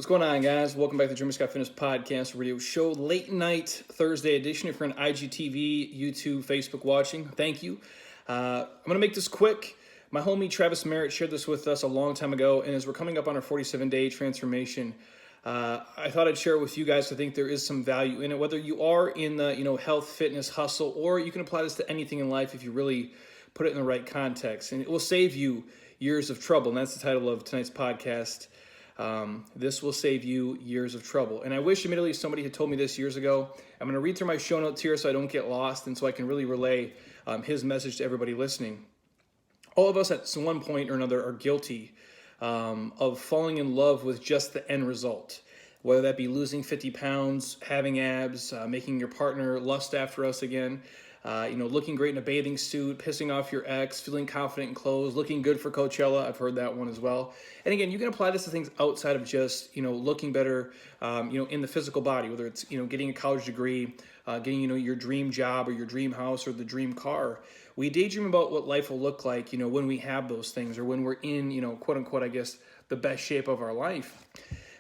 What's going on, guys? Welcome back to the Dreamer Scott Fitness Podcast Radio Show, late night Thursday edition. If you're on IGTV, YouTube, Facebook watching, thank you. I'm going to make this quick. My homie Travis Merritt shared this with us a long time ago, and as we're coming up on our 47-day transformation, I thought I'd share it with you guys. I think there is some value in it, whether you are in the health, fitness, hustle, or you can apply this to anything in life if you really put it in the right context, and it will save you years of trouble. And that's the title of tonight's podcast. This will save you years of trouble. And I wish, admittedly, somebody had told me this years ago. I'm going to read through my show notes here so I don't get lost and so I can really relay his message to everybody listening. All of us at one point or another are guilty of falling in love with just the end result, whether that be losing 50 pounds, having abs, making your partner lust after us again, looking great in a bathing suit, pissing off your ex, feeling confident in clothes, looking good for Coachella. I've heard that one as well. And again, you can apply this to things outside of just, looking better, in the physical body, whether it's, getting a college degree, getting, your dream job or your dream house or the dream car. We daydream about what life will look like, when we have those things or when we're in, quote unquote, I guess, the best shape of our life.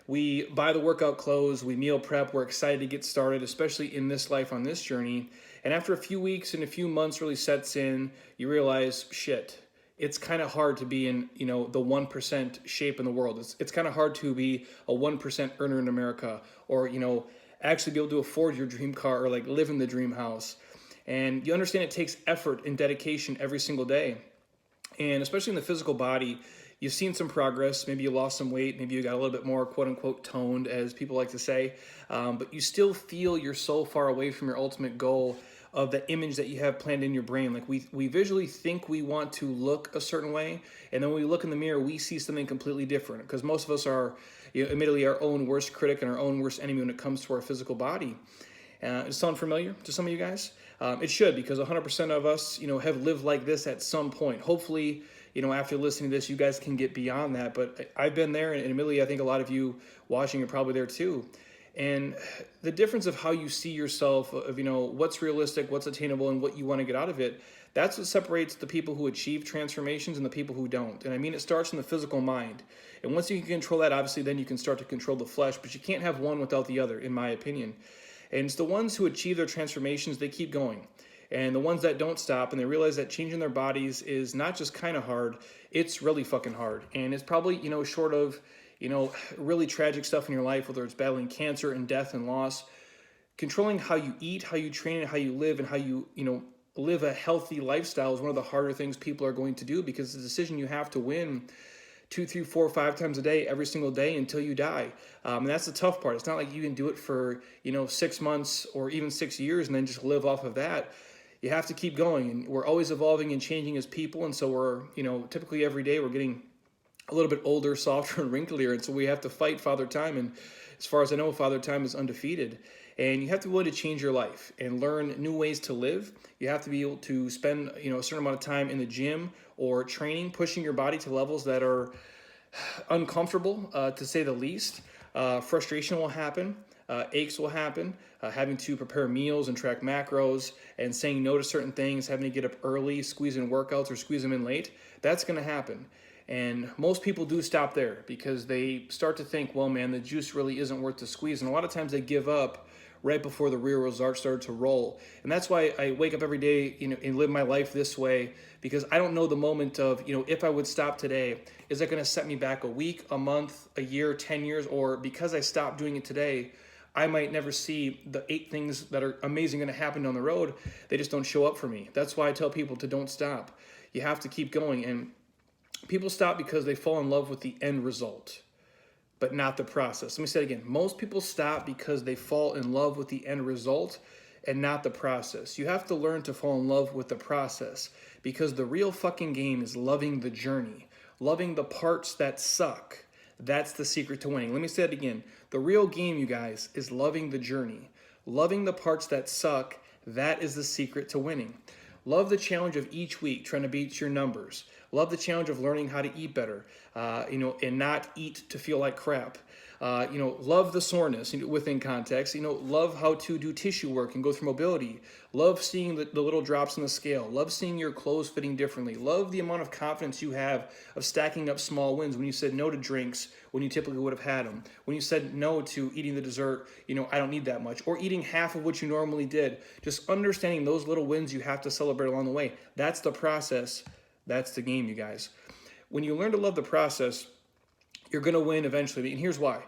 We buy the workout clothes, we meal prep, we're excited to get started, especially in this life on this journey. And after a few weeks and a few months really sets in, you realize, shit, it's kind of hard to be in, the 1% shape in the world. It's kind of hard to be a 1% earner in America or, actually be able to afford your dream car or like live in the dream house. And you understand it takes effort and dedication every single day. And especially in the physical body, you've seen some progress. Maybe you lost some weight. Maybe you got a little bit more, quote unquote, toned, as people like to say. But you still feel you're so far away from your ultimate goal of the image that you have planned in your brain. Like we visually think we want to look a certain way. And then when we look in the mirror, we see something completely different. Because most of us are, admittedly, our own worst critic and our own worst enemy when it comes to our physical body. Does it sound familiar to some of you guys? It should, because 100% of us, have lived like this at some point. Hopefully, after listening to this, you guys can get beyond that. But I've been there, and admittedly, I think a lot of you watching are probably there too. And the difference of how you see yourself, of, what's realistic, what's attainable, and what you want to get out of it, that's what separates the people who achieve transformations and the people who don't. And I mean, it starts in the physical mind. And once you can control that, obviously, then you can start to control the flesh. But you can't have one without the other, in my opinion. And it's the ones who achieve their transformations, they keep going. And the ones that don't stop and they realize that changing their bodies is not just kind of hard, it's really fucking hard. And it's probably, short of, really tragic stuff in your life, whether it's battling cancer and death and loss, controlling how you eat, how you train, and how you live, and how you, live a healthy lifestyle is one of the harder things people are going to do, because it's a decision you have to win 2, 3, 4, 5 times a day, every single day until you die. And that's the tough part. It's not like you can do it for, 6 months or even 6 years and then just live off of that. You have to keep going, and we're always evolving and changing as people. And so we're, typically every day we're getting a little bit older, softer, and wrinklier. And so we have to fight Father Time. And as far as I know, Father Time is undefeated. And you have to be willing to change your life and learn new ways to live. You have to be able to spend, a certain amount of time in the gym or training, pushing your body to levels that are uncomfortable, to say the least. Frustration will happen. Aches will happen. Having to prepare meals and track macros and saying no to certain things, having to get up early, squeeze in workouts or squeeze them in late, that's going to happen. And most people do stop there because they start to think, well, man, the juice really isn't worth the squeeze. And a lot of times they give up right before the real results start to roll. And that's why I wake up every day, and live my life this way, because I don't know the moment of, if I would stop today, is that going to set me back a week, a month, a year, 10 years, or because I stopped doing it today, I might never see the 8 things that are amazing going to happen down the road. They just don't show up for me. That's why I tell people to don't stop. You have to keep going. And people stop because they fall in love with the end result, but not the process. Let me say it again. Most people stop because they fall in love with the end result and not the process. You have to learn to fall in love with the process, because the real fucking game is loving the journey, loving the parts that suck. That's the secret to winning. Let me say it again. The real game, you guys, is loving the journey. Loving the parts that suck, that is the secret to winning. Love the challenge of each week trying to beat your numbers. Love the challenge of learning how to eat better, and not eat to feel like crap. Love the soreness within context. Love how to do tissue work and go through mobility. Love seeing the little drops in the scale. Love seeing your clothes fitting differently. Love the amount of confidence you have of stacking up small wins when you said no to drinks when you typically would have had them. When you said no to eating the dessert, I don't need that much. Or eating half of what you normally did. Just understanding those little wins you have to celebrate along the way. That's the process. That's the game, you guys. When you learn to love the process, you're going to win eventually. And here's why.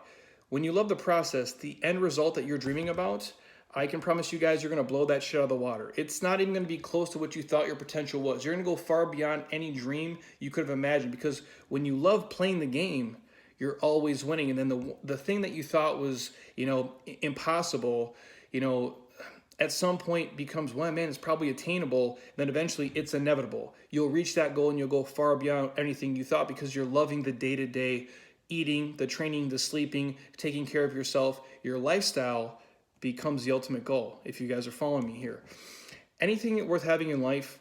When you love the process, the end result that you're dreaming about, I can promise you guys you're going to blow that shit out of the water. It's not even going to be close to what you thought your potential was. You're going to go far beyond any dream you could have imagined, because when you love playing the game, you're always winning. And then the thing that you thought was, impossible, at some point becomes, well, man, it's probably attainable. Then eventually it's inevitable. You'll reach that goal and you'll go far beyond anything you thought, because you're loving the day-to-day eating, the training, the sleeping, taking care of yourself. Your lifestyle becomes the ultimate goal, if you guys are following me here. Anything worth having in life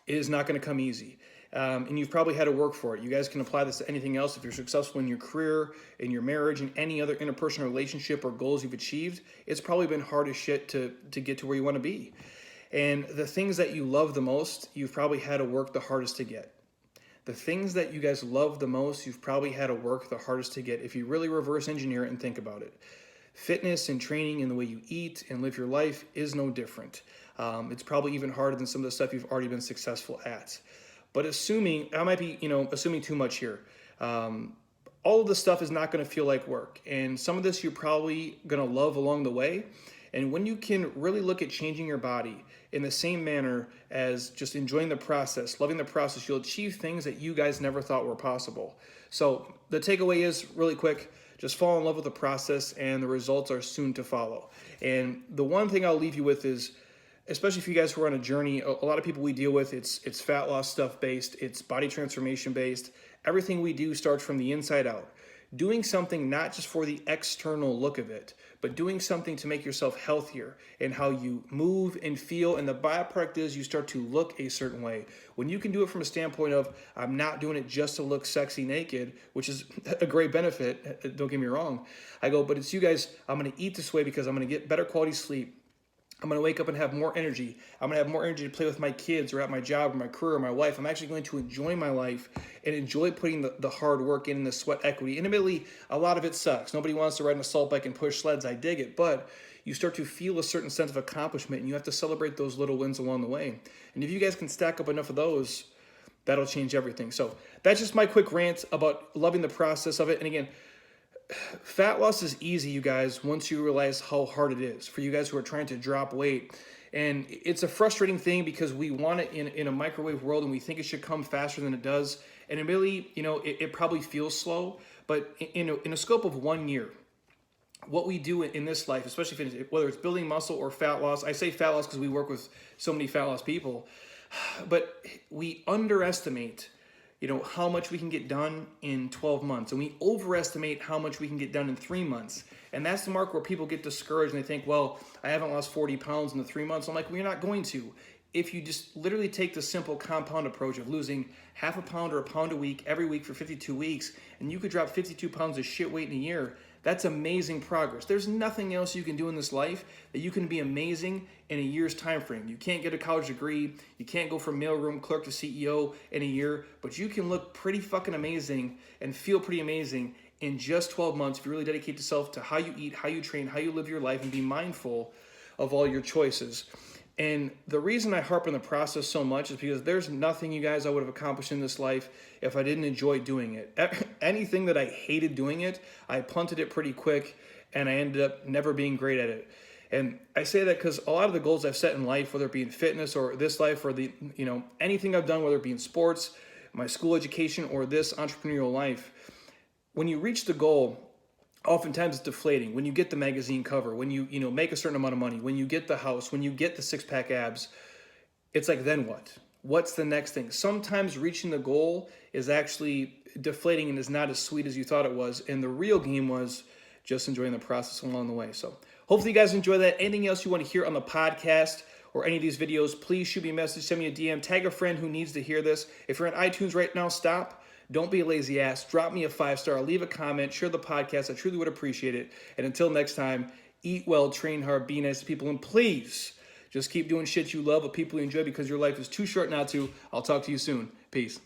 is not going to come easy. And you've probably had to work for it. You guys can apply this to anything else. If you're successful in your career, in your marriage, in any other interpersonal relationship or goals you've achieved, it's probably been hard as shit to get to where you want to be. And the things that you love the most, you've probably had to work the hardest to get. The things that you guys love the most, you've probably had to work the hardest to get, if you really reverse engineer it and think about it. Fitness and training and the way you eat and live your life is no different. It's probably even harder than some of the stuff you've already been successful at. But I might be, assuming too much here. All of this stuff is not going to feel like work. And some of this you're probably going to love along the way. And when you can really look at changing your body in the same manner as just enjoying the process, loving the process, you'll achieve things that you guys never thought were possible. So the takeaway is, really quick, just fall in love with the process and the results are soon to follow. And the one thing I'll leave you with is, especially if you guys who are on a journey, a lot of people we deal with, it's fat loss stuff based, it's body transformation based. Everything we do starts from the inside out. Doing something not just for the external look of it, but doing something to make yourself healthier and how you move and feel. And the byproduct is you start to look a certain way. When you can do it from a standpoint of, I'm not doing it just to look sexy naked, which is a great benefit, don't get me wrong. I go, but it's you guys, I'm going to eat this way because I'm going to get better quality sleep. I'm going to wake up and have more energy. I'm going to have more energy to play with my kids or at my job or my career or my wife. I'm actually going to enjoy my life and enjoy putting the hard work in and the sweat equity. And admittedly, a lot of it sucks. Nobody wants to ride an assault bike and push sleds. I dig it. But you start to feel a certain sense of accomplishment, and you have to celebrate those little wins along the way. And if you guys can stack up enough of those, that'll change everything. So that's just my quick rant about loving the process of it. And again, fat loss is easy, you guys, once you realize how hard it is for you guys who are trying to drop weight. And it's a frustrating thing because we want it in a microwave world and we think it should come faster than it does. And it really, it probably feels slow, but in a scope of 1 year, what we do in this life, especially whether it's building muscle or fat loss, I say fat loss because we work with so many fat loss people, but we underestimate how much we can get done in 12 months. And we overestimate how much we can get done in 3 months. And that's the mark where people get discouraged and they think, well, I haven't lost 40 pounds in the 3 months. I'm like, well, you're not going to. If you just literally take the simple compound approach of losing half a pound or a pound a week every week for 52 weeks, and you could drop 52 pounds of shit weight in a year, that's amazing progress. There's nothing else you can do in this life that you can be amazing in a year's time frame. You can't get a college degree. You can't go from mailroom clerk to CEO in a year, but you can look pretty fucking amazing and feel pretty amazing in just 12 months if you really dedicate yourself to how you eat, how you train, how you live your life, and be mindful of all your choices. And the reason I harp on the process so much is because there's nothing, you guys, I would have accomplished in this life if I didn't enjoy doing it. Anything that I hated doing it, I punted it pretty quick, and I ended up never being great at it. And I say that because a lot of the goals I've set in life, whether it be in fitness or this life or anything I've done, whether it be in sports, my school education, or this entrepreneurial life, when you reach the goal, oftentimes it's deflating. When you get the magazine cover, when you make a certain amount of money, when you get the house, when you get the six-pack abs, it's like, then what? What's the next thing? Sometimes reaching the goal is actually deflating and is not as sweet as you thought it was. And the real game was just enjoying the process along the way. So hopefully you guys enjoy that. Anything else you want to hear on the podcast or any of these videos, please shoot me a message, send me a DM, tag a friend who needs to hear this. If you're on iTunes right now, stop. Don't be a lazy ass. Drop me a 5-star, leave a comment, share the podcast. I truly would appreciate it. And until next time, eat well, train hard, be nice to people, and please just keep doing shit you love with people you enjoy because your life is too short not to. I'll talk to you soon. Peace.